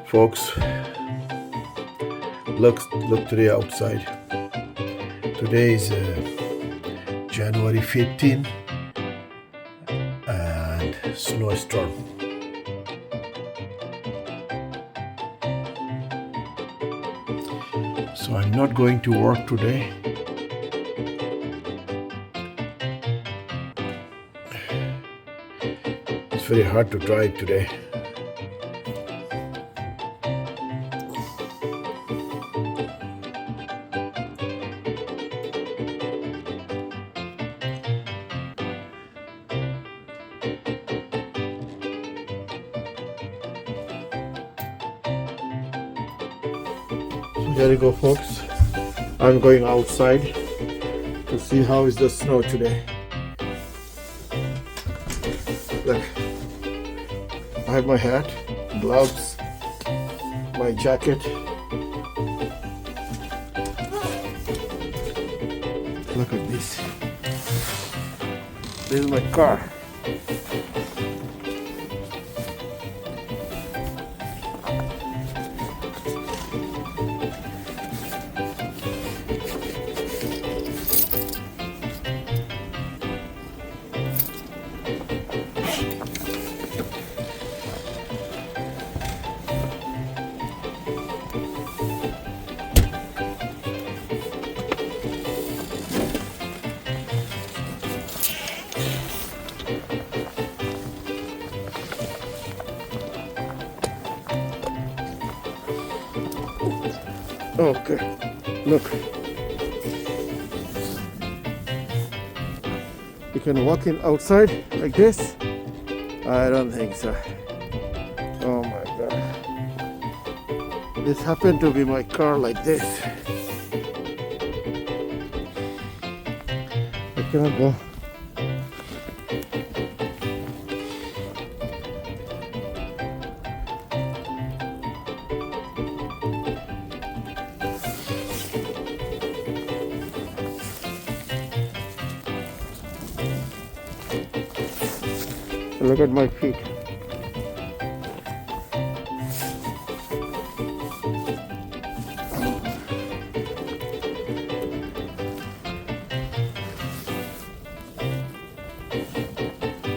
Folks, look today outside. Today is January 15 and snowstorm. So I'm not going to work today. It's very hard to drive today. Here you go, folks. I'm going outside to see how is the snow today. Look, I have my hat, gloves, my jacket. Look at this. This is my car. Okay, look. You can walk in outside like this? I don't think so. Oh my God. This happened to be my car like this. I cannot go. Look at my feet.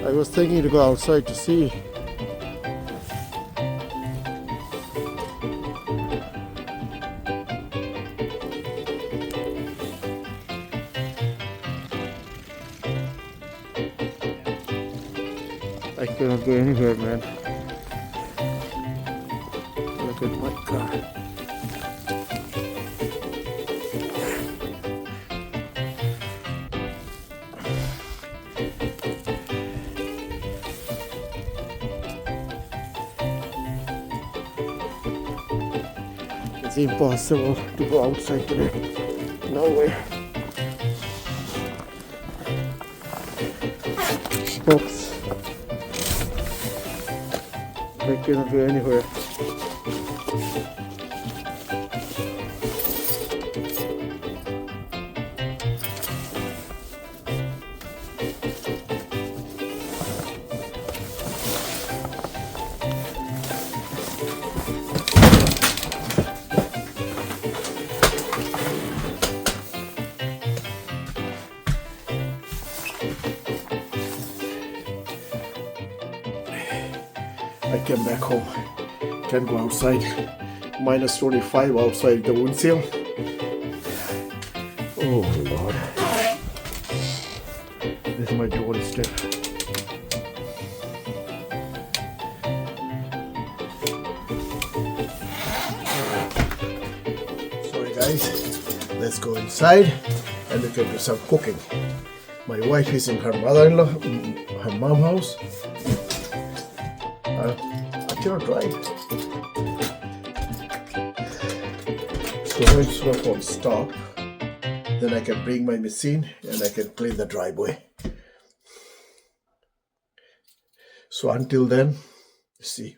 I was thinking to go outside to see. I cannot go anywhere, man. Look at my car. It's impossible to go outside today. No way. Folks, I cannot go anywhere. I came back home. Can't go outside. Minus 25 outside the windshield. Oh Lord. This is my doorstep. Sorry guys. Let's go inside and we can do some cooking. My wife is in her mother-in-law, her mom's house. I cannot drive. So when snowfall stop, then I can bring my machine and I can clean the driveway. So until then, see.